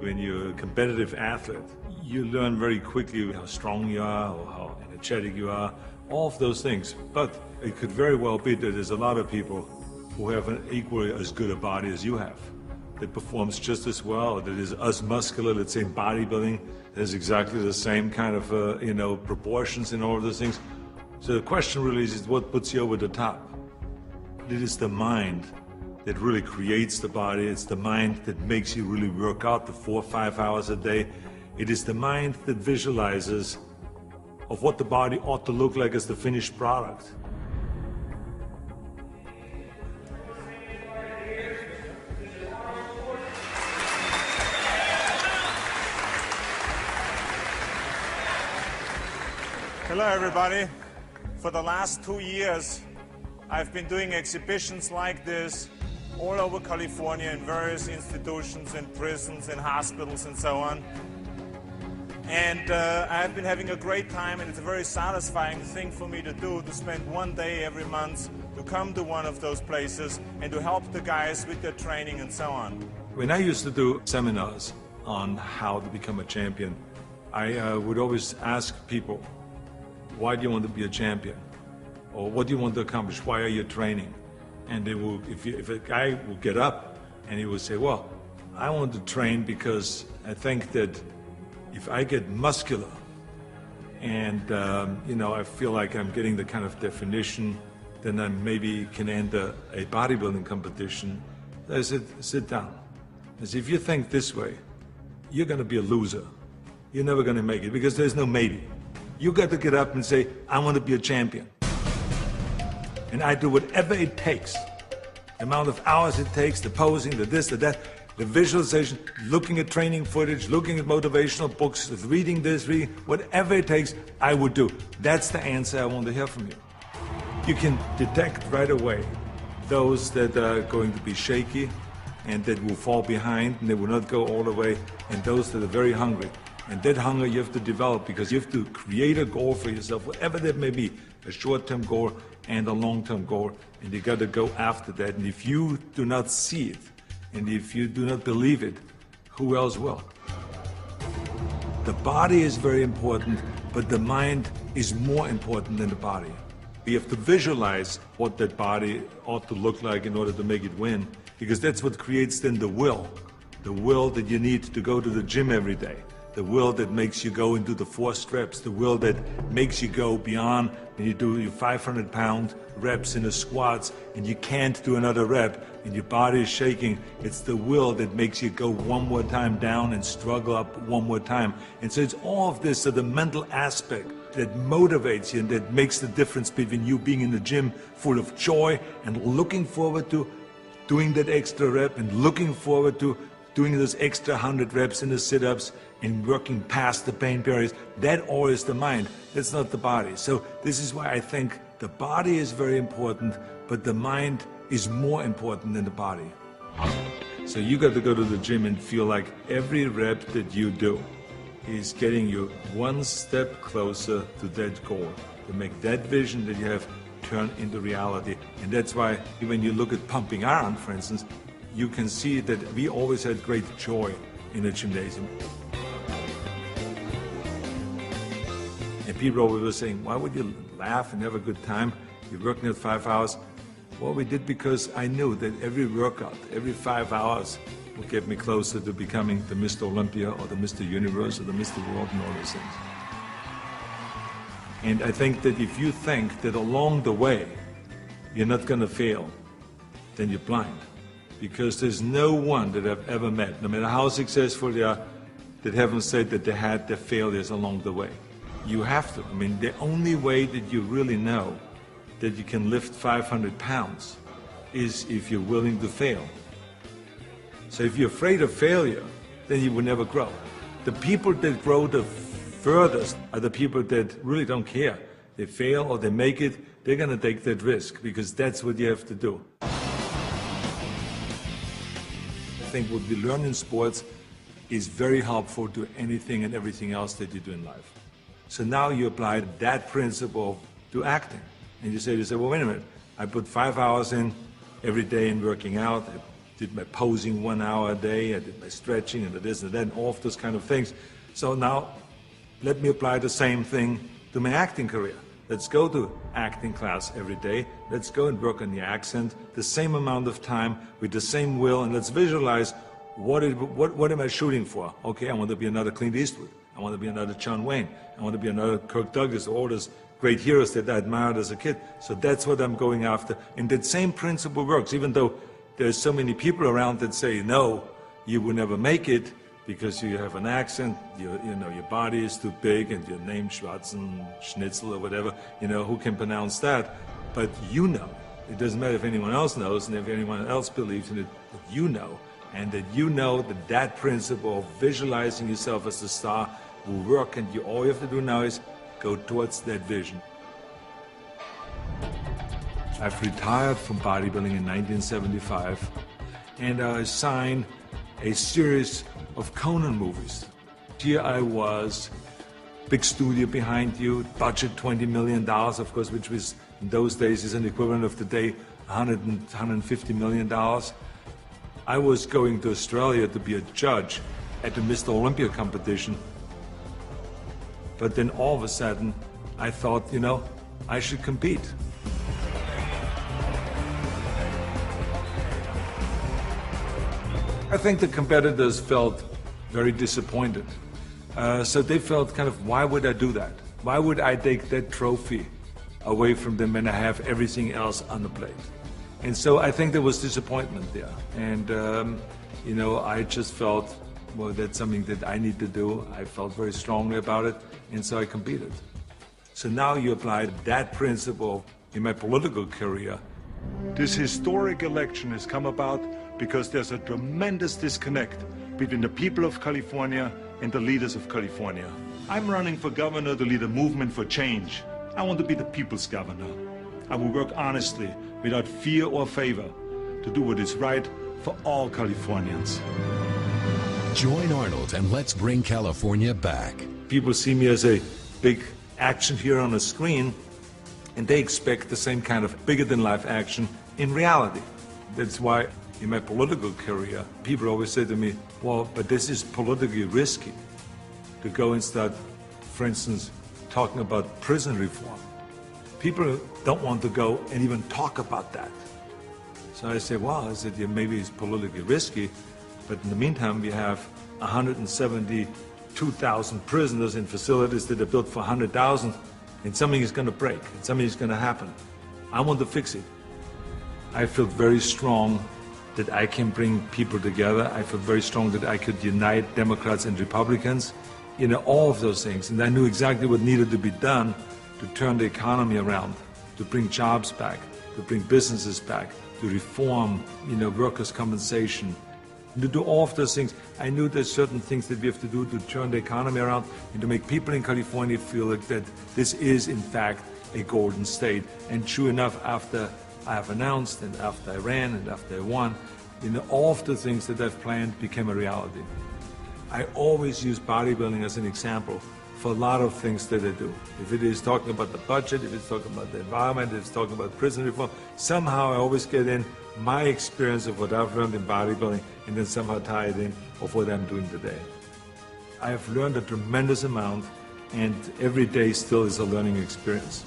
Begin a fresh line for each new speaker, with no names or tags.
when you're a competitive athlete, you learn very quickly how strong you are or how energetic you are, all of those things. But it could very well be that there's a lot of people who have an equally as good a body as you have, that performs just as well, that is as muscular, let's say in bodybuilding, has exactly the same kind of proportions in all of those things. So the question really is what puts you over the top? It is the mind that really creates the body. It's the mind that makes you really work out the 4 or 5 hours a day. It is the mind that visualizes of what the body ought to look like as the finished product.
Hello everybody. For the last 2 years, I've been doing exhibitions like this all over California in various institutions, in prisons, in hospitals and so on. And I've been having a great time, and it's a very satisfying thing for me to do, to spend one day every month to come to one of those places and to help the guys with their training and so on.
When I used to do seminars on how to become a champion, I would always ask people, why do you want to be a champion? Or what do you want to accomplish? Why are you training? And they will, if a guy will get up and he will say, well, I want to train because I think that if I get muscular and I feel like I'm getting the kind of definition, then I maybe can enter a bodybuilding competition. I said, sit down. I said, if you think this way, you're going to be a loser. You're never going to make it because there's no maybe. You got to get up and say, I want to be a champion. And I do whatever it takes. The amount of hours it takes, the posing, the this, the that, the visualization, looking at training footage, looking at motivational books, reading this, reading, whatever it takes, I would do. That's the answer I want to hear from you. You can detect right away those that are going to be shaky and that will fall behind and they will not go all the way, and those that are very hungry. And that hunger you have to develop because you have to create a goal for yourself, whatever that may be, a short-term goal and a long-term goal, and you got to go after that. And if you do not see it, and if you do not believe it, who else will? The body is very important, but the mind is more important than the body. You have to visualize what that body ought to look like in order to make it win, because that's what creates then the will that you need to go to the gym every day. The will that makes you go into the 4 reps, the will that makes you go beyond when you do your 500-pound reps in the squats and you can't do another rep and your body is shaking. It's the will that makes you go one more time down and struggle up one more time. And so it's all of this, so the mental aspect that motivates you and that makes the difference between you being in the gym full of joy and looking forward to doing that extra rep and looking forward to doing those extra 100 reps in the sit-ups and working past the pain barriers. That all is the mind. That's not the body. So this is why I think the body is very important, but the mind is more important than the body. So you got to go to the gym and feel like every rep that you do is getting you one step closer to that goal, to make that vision that you have turn into reality. And that's why when you look at pumping iron, for instance, you can see that we always had great joy in the gymnasium. And people always were saying, why would you laugh and have a good time? You're working at 5 hours. Well, we did because I knew that every workout, every 5 hours would get me closer to becoming the Mr. Olympia or the Mr. Universe or the Mr. World and all those things. And I think that if you think that along the way you're not going to fail, then you're blind. Because there's no one that I've ever met, no matter how successful they are, that haven't said that they had their failures along the way. You have to. I mean, the only way that you really know that you can lift 500 pounds is if you're willing to fail. So if you're afraid of failure, then you will never grow. The people that grow the furthest are the people that really don't care. They fail or they make it, they're going to take that risk because that's what you have to do. I think what we learn in sports is very helpful to anything and everything else that you do in life. So now you apply that principle to acting. And you say, well, wait a minute, I put 5 hours in every day in working out, did my posing 1 hour a day, I did my stretching and the this and that, and all of those kind of things. So now, let me apply the same thing to my acting career. Let's go to acting class every day. Let's go and work on the accent, the same amount of time, with the same will, and let's visualize what am I shooting for? Okay, I want to be another Clint Eastwood. I want to be another John Wayne. I want to be another Kirk Douglas, all those great heroes that I admired as a kid. So that's what I'm going after. And that same principle works, even though there's so many people around that say, no, you will never make it because you have an accent, your body is too big, and your name Schnitzel or whatever, who can pronounce that? But you know. It doesn't matter if anyone else knows and if anyone else believes in it, but you know. And that you know that principle of visualizing yourself as a star will work, and all you have to do now is go towards that vision. I've retired from bodybuilding in 1975, and I signed a series of Conan movies. Here I was, big studio behind you, budget $20 million, of course, which was in those days is an equivalent of today, $150 million. I was going to Australia to be a judge at the Mr. Olympia competition. But then all of a sudden, I thought, I should compete. I think the competitors felt very disappointed. So they felt kind of, why would I do that? Why would I take that trophy away from them when I have everything else on the plate? And so I think there was disappointment there. And, I just felt, well, that's something that I need to do. I felt very strongly about it, and so I competed. So now you apply that principle in my political career. This historic election has come about because there's a tremendous disconnect between the people of California and the leaders of California. I'm running for governor to lead a movement for change. I want to be the people's governor. I will work honestly, without fear or favor, to do what is right for all Californians.
Join Arnold and let's bring California back.
People see me as a big action hero on a screen, and they expect the same kind of bigger-than-life action in reality. That's why in my political career, people always say to me, well, but this is politically risky to go and start, for instance, talking about prison reform. People don't want to go and even talk about that. So I say, well, yeah, maybe it's politically risky, but in the meantime, we have 172,000 prisoners in facilities that are built for 100,000, and something is going to break, and something is going to happen. I want to fix it. I feel very strong that I can bring people together. I feel very strong that I could unite Democrats and Republicans, all of those things. And I knew exactly what needed to be done to turn the economy around, to bring jobs back, to bring businesses back, to reform, workers' compensation, and to do all of those things. I knew there's certain things that we have to do to turn the economy around and to make people in California feel like that this is, in fact, a golden state. And true enough, after I have announced, and after I ran, and after I won, all of the things that I've planned became a reality. I always use bodybuilding as an example for a lot of things that I do. If it is talking about the budget, if it's talking about the environment, if it's talking about prison reform, somehow I always get in my experience of what I've learned in bodybuilding and then somehow tie it in of what I'm doing today. I have learned a tremendous amount, and every day still is a learning experience.